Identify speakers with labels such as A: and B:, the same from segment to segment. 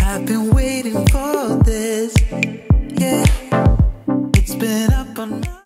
A: I've been waiting for this. Yeah, it's been up on my...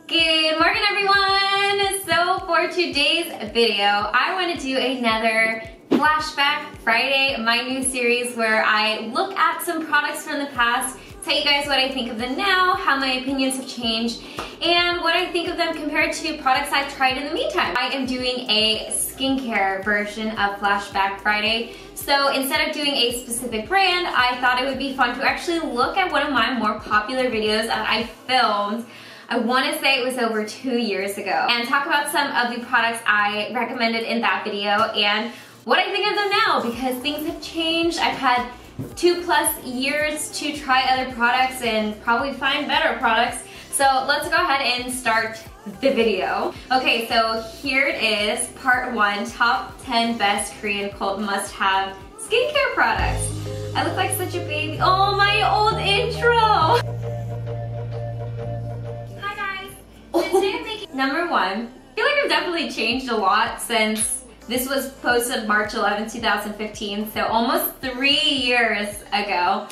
B: Good morning, everyone. So for today's video, I want to do another Flashback Friday, my new series where I look at some products from the past, tell you guys what I think of them now, how my opinions have changed, and what I think of them compared to products I've tried in the meantime. I am doing a skincare version of Flashback Friday. So instead of doing a specific brand, I thought it would be fun to actually look at one of my more popular videos that I filmed. I want to say it was over 2 years ago, and talk about some of the products I recommended in that video and what I think of them now, because things have changed. I've had 2+ years to try other products and probably find better products. So let's go ahead and start the video. Okay, so here it is, part 1, top 10 best Korean cult must-have skincare products. I look like such a baby. Oh, my old intro. Hi guys. So today I'm making number 1. I feel like I've definitely changed a lot since this was posted March 11, 2015, so almost 3 years ago.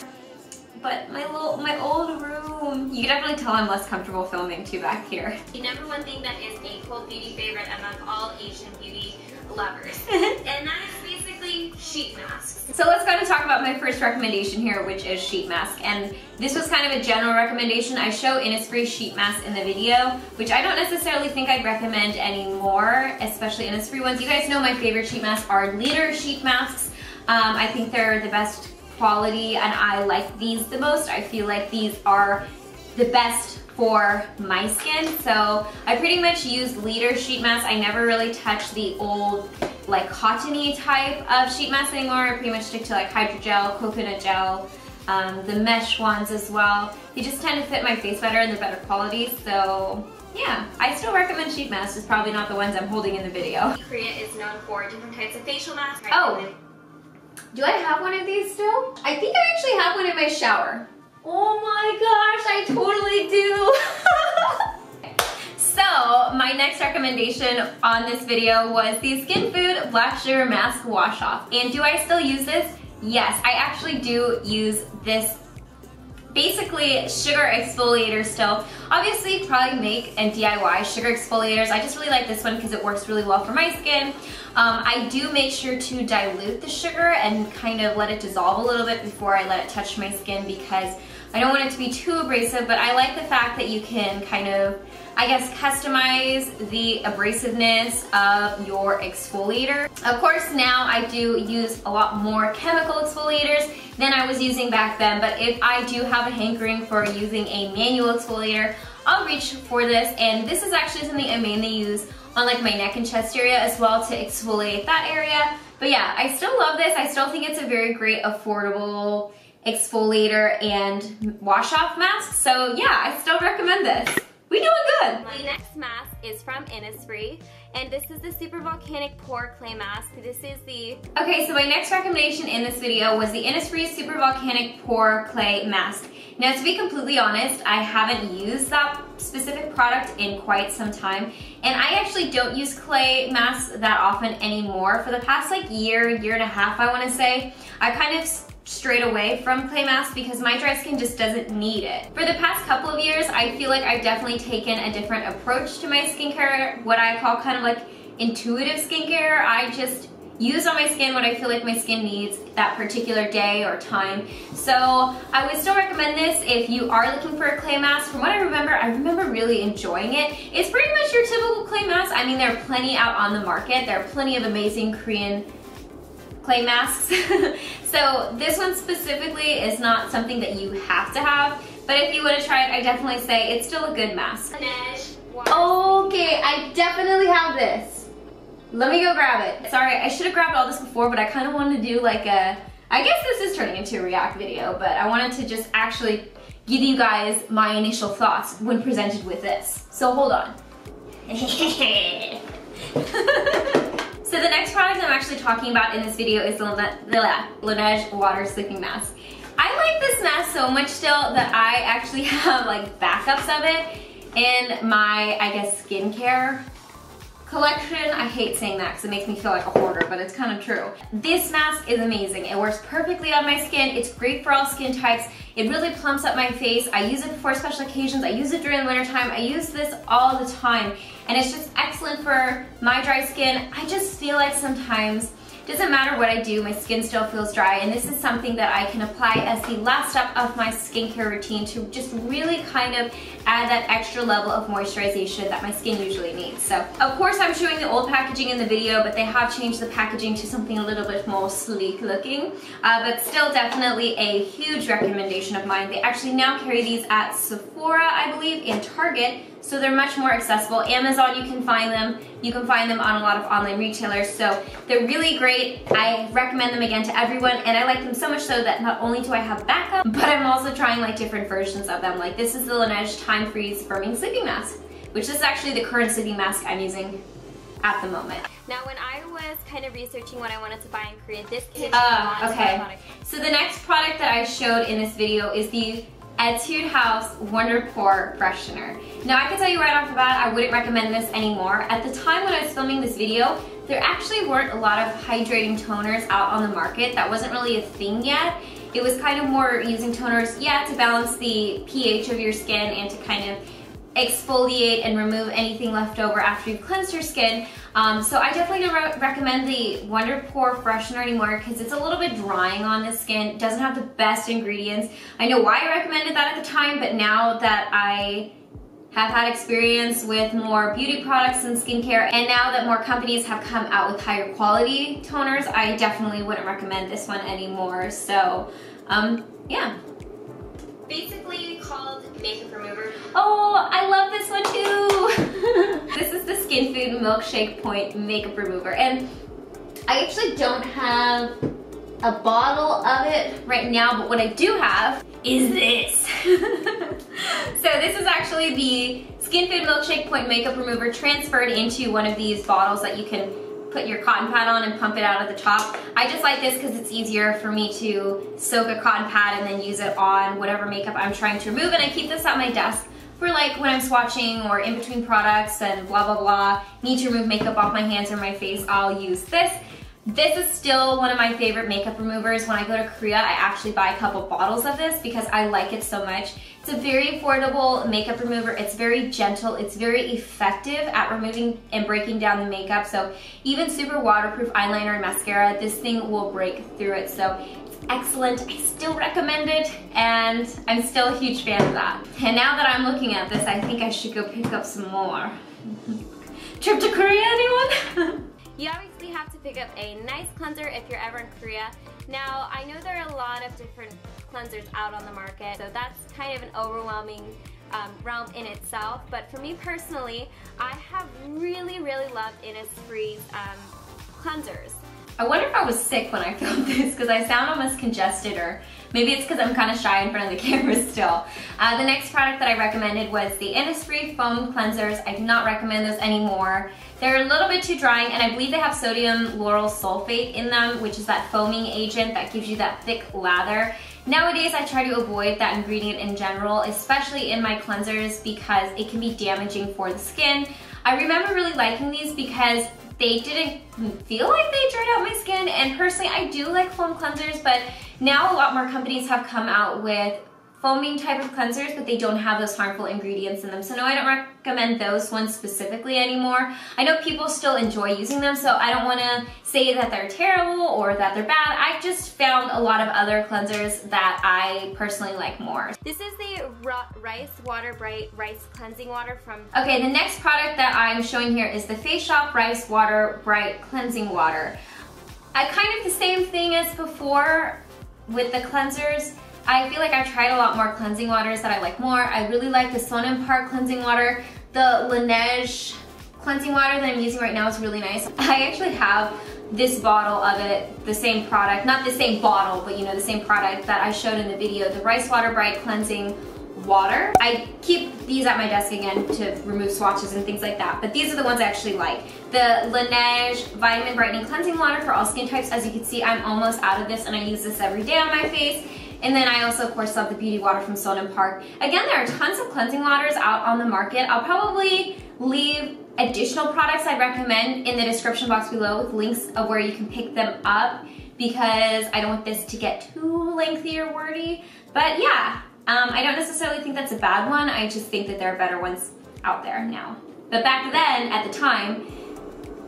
B: But my old room, you can definitely tell I'm less comfortable filming too back here.
C: The number 1 thing that is a cult beauty favorite among all Asian beauty lovers, and that is basically sheet masks.
B: So let's go ahead and talk about my first recommendation here, which is sheet mask. And this was kind of a general recommendation. I show Innisfree sheet masks in the video, which I don't necessarily think I'd recommend anymore, especially Innisfree ones. You guys know my favorite sheet masks are liter sheet masks. I think they're the best quality and I like these the most. I feel like these are the best for my skin. So I pretty much use liter sheet masks. I never really touch the old like cottony type of sheet masks anymore. I pretty much stick to like hydrogel, coconut gel, the mesh ones as well. They just tend to fit my face better and they're better quality. So yeah, I still recommend sheet masks, just probably not the ones I'm holding in the video.
C: Korea is known for different types of facial masks.
B: Oh, do I have one of these still? I think I actually have one in my shower. Oh my gosh, I totally do. So my next recommendation on this video was the Skinfood Black Sugar Mask Wash Off. And do I still use this? Yes, I actually do use this basically sugar exfoliator still. Obviously probably make and DIY sugar exfoliators. I just really like this one because it works really well for my skin. I do make sure to dilute the sugar and kind of let it dissolve a little bit before I let it touch my skin because I don't want it to be too abrasive, but I like the fact that you can kind of, I guess, customize the abrasiveness of your exfoliator. Of course, now I do use a lot more chemical exfoliators than I was using back then, but if I do have a hankering for using a manual exfoliator, I'll reach for this, and this is actually something I mainly use on like my neck and chest area as well to exfoliate that area. But yeah, I still love this. I still think it's a very great, affordable exfoliator and wash-off mask. So yeah, I still recommend this. We doing good.
C: My next mask is from Innisfree, and this is the Super Volcanic Pore Clay Mask. This is the...
B: Okay, so my next recommendation in this video was the Innisfree Super Volcanic Pore Clay Mask. Now, to be completely honest, I haven't used that specific product in quite some time, and I actually don't use clay masks that often anymore. For the past like year and a half, I want to say, I kind of strayed away from clay masks because my dry skin just doesn't need it. For the past couple of years, I feel like I've definitely taken a different approach to my skincare, what I call kind of like intuitive skincare. I just use on my skin what I feel like my skin needs that particular day or time. So I would still recommend this if you are looking for a clay mask. From what I remember really enjoying it. It's pretty much your typical clay mask. I mean, there are plenty out on the market. There are plenty of amazing Korean clay masks. So this one specifically is not something that you have to have, but if you want to try it, I definitely say it's still a good mask.
C: Laneige.
B: Okay, I definitely have this. Let me go grab it. Sorry, I should have grabbed all this before, but I kind of wanted to do like a, I guess this is turning into a react video, but I wanted to just actually give you guys my initial thoughts when presented with this. So hold on. So the next product I'm actually talking about in this video is the Laneige Water Sleeping Mask. I like this mask so much still that I actually have like backups of it in my, I guess, skincare collection. I hate saying that because it makes me feel like a hoarder, but it's kind of true. This mask is amazing. It works perfectly on my skin. It's great for all skin types. It really plumps up my face. I use it for special occasions. I use it during the winter time. I use this all the time, and it's just excellent for my dry skin. I just feel like sometimes doesn't matter what I do, my skin still feels dry, and this is something that I can apply as the last step of my skincare routine to just really kind of add that extra level of moisturization that my skin usually needs. So, of course, I'm showing the old packaging in the video, but they have changed the packaging to something a little bit more sleek looking, but still definitely a huge recommendation of mine. They actually now carry these at Sephora, I believe, and Target, so they're much more accessible. Amazon, you can find them. You can find them on a lot of online retailers, so they're really great. I recommend them again to everyone, and I like them so much so that not only do I have backup, but I'm also trying like different versions of them. Like this is the Laneige Time Freeze Firming Sleeping Mask, which is actually the current sleeping mask I'm using at the moment.
C: Now, when I was kind of researching what I wanted to buy in Korea, this came
B: okay. So the next product that I showed in this video is the Etude House Wonder Pore Freshener. Now I can tell you right off the bat, I wouldn't recommend this anymore. At the time when I was filming this video, there actually weren't a lot of hydrating toners out on the market. That wasn't really a thing yet. It was kind of more using toners, yeah, to balance the pH of your skin and to kind of exfoliate and remove anything left over after you've cleansed your skin. So I definitely don't recommend the Wonder Pore Freshener anymore because it's a little bit drying on the skin. It doesn't have the best ingredients. I know why I recommended that at the time, but now that I have had experience with more beauty products and skincare, and now that more companies have come out with higher quality toners, I definitely wouldn't recommend this one anymore. So, yeah.
C: Basically called makeup remover.
B: Oh, I love this one too. This is the Skinfood Milkshake Point Makeup Remover, and I actually don't have a bottle of it right now, but what I do have is this. So this is actually the Skinfood Milkshake Point Makeup Remover transferred into one of these bottles that you can put your cotton pad on and pump it out of the top. I just like this because it's easier for me to soak a cotton pad and then use it on whatever makeup I'm trying to remove, and I keep this at my desk for like when I'm swatching or in between products and blah blah blah, need to remove makeup off my hands or my face, I'll use this. This is still one of my favorite makeup removers. When I go to Korea, I actually buy a couple bottles of this because I like it so much. It's a very affordable makeup remover. It's very gentle. It's very effective at removing and breaking down the makeup. So even super waterproof eyeliner and mascara, this thing will break through it. So it's excellent. I still recommend it, and I'm still a huge fan of that. And now that I'm looking at this, I think I should go pick up some more. Trip to Korea, anyone?
C: You obviously have to pick up a nice cleanser if you're ever in Korea. Now, I know there are a lot of different cleansers out on the market, so that's kind of an overwhelming realm in itself. But for me personally, I have really loved Innisfree's cleansers.
B: I wonder if I was sick when I filmed this because I sound almost congested, or maybe it's because I'm kind of shy in front of the camera still. The next product that I recommended was the Innisfree Foam Cleansers. I do not recommend those anymore. They're a little bit too drying, and I believe they have sodium lauryl sulfate in them, which is that foaming agent that gives you that thick lather. Nowadays, I try to avoid that ingredient in general, especially in my cleansers, because it can be damaging for the skin. I remember really liking these because they didn't feel like they dried out my skin, and personally I do like foam cleansers, but now a lot more companies have come out with foaming type of cleansers, but they don't have those harmful ingredients in them. So no, I don't recommend those ones specifically anymore. I know people still enjoy using them, so I don't want to say that they're terrible or that they're bad. I've just found a lot of other cleansers that I personally like more.
C: This is the Rice Water Bright Rice Cleansing Water from...
B: Okay, the next product that I'm showing here is the Face Shop Rice Water Bright Cleansing Water. Kind of the same thing as before with the cleansers. I feel like I've tried a lot more cleansing waters that I like more. I really like the Sonam Park cleansing water. The Laneige cleansing water that I'm using right now is really nice. I actually have this bottle of it, the same product, not the same bottle, but you know, the same product that I showed in the video, the Rice Water Bright Cleansing Water. I keep these at my desk again to remove swatches and things like that, but these are the ones I actually like. The Laneige Vitamin Brightening Cleansing Water for all skin types. As you can see, I'm almost out of this, and I use this every day on my face. And then I also, of course, love the beauty water from Sonam Park. Again, there are tons of cleansing waters out on the market. I'll probably leave additional products I'd recommend in the description box below with links of where you can pick them up, because I don't want this to get too lengthy or wordy. But yeah, I don't necessarily think that's a bad one. I just think that there are better ones out there now. But back then, at the time,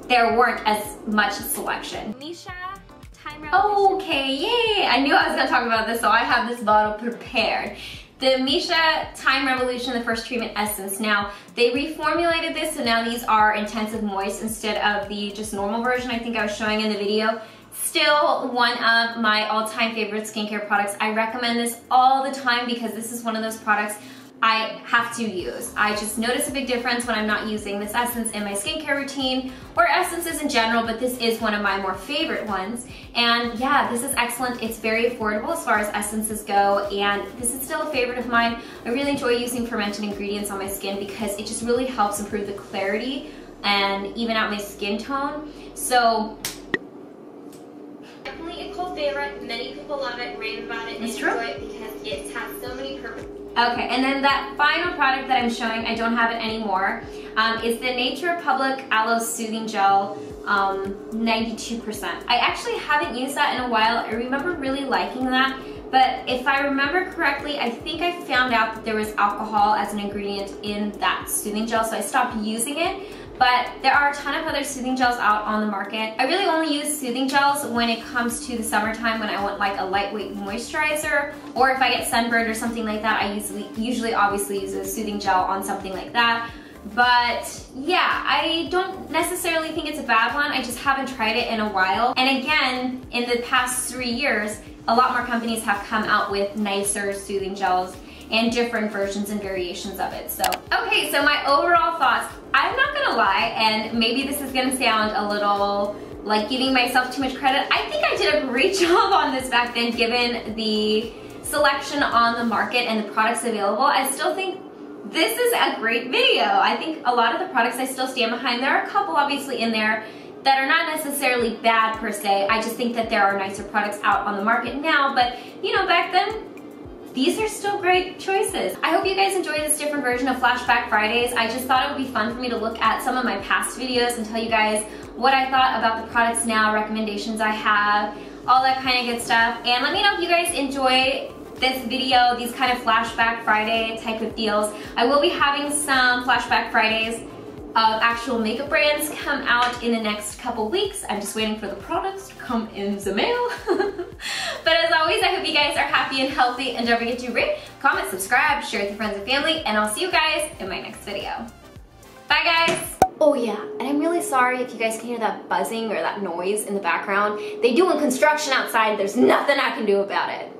B: there weren't as much selection.
C: Missha Time Revolution.
B: Okay, yay! I knew I was gonna talk about this, so I have this bottle prepared. The Missha Time Revolution, the first treatment essence. Now, they reformulated this, so now these are intensive moist instead of the just normal version I think I was showing in the video. Still one of my all-time favorite skincare products. I recommend this all the time because this is one of those products I have to use. I just notice a big difference when I'm not using this essence in my skincare routine, or essences in general, but this is one of my more favorite ones. And yeah, this is excellent. It's very affordable as far as essences go, and this is still a favorite of mine. I really enjoy using fermented ingredients on my skin because it just really helps improve the clarity and even out my skin tone. So
C: definitely a cult favorite. Many people love it, rave about it, and enjoy it because it has so many purposes.
B: Okay, and then that final product that I'm showing, I don't have it anymore, is the Nature Republic Aloe Soothing Gel 92%. I actually haven't used that in a while. I remember really liking that, but if I remember correctly, I think I found out that there was alcohol as an ingredient in that soothing gel, so I stopped using it. But there are a ton of other soothing gels out on the market. I really only use soothing gels when it comes to the summertime, when I want like a lightweight moisturizer, or if I get sunburned or something like that, I usually obviously use a soothing gel on something like that. But yeah, I don't necessarily think it's a bad one. I just haven't tried it in a while. And again, in the past 3 years, a lot more companies have come out with nicer soothing gels and different versions and variations of it. So, okay, so my overall thoughts, I'm not gonna lie, and maybe this is gonna sound a little like giving myself too much credit. I think I did a great job on this back then, given the selection on the market and the products available. I still think this is a great video. I think a lot of the products I still stand behind. There are a couple obviously in there that are not necessarily bad per se. I just think that there are nicer products out on the market now, but you know, back then, these are still great choices. I hope you guys enjoy this different version of Flashback Fridays. I just thought it would be fun for me to look at some of my past videos and tell you guys what I thought about the products now, recommendations I have, all that kind of good stuff. And let me know if you guys enjoy this video, these kind of Flashback Friday type of deals. I will be having some Flashback Fridays of actual makeup brands come out in the next couple weeks. I'm just waiting for the products to come in the mail. But as always, I hope you guys are happy and healthy, and don't forget to rate, comment, subscribe, share with your friends and family, and I'll see you guys in my next video. Bye guys! Oh yeah, and I'm really sorry if you guys can hear that buzzing or that noise in the background. They doing construction outside, there's nothing I can do about it.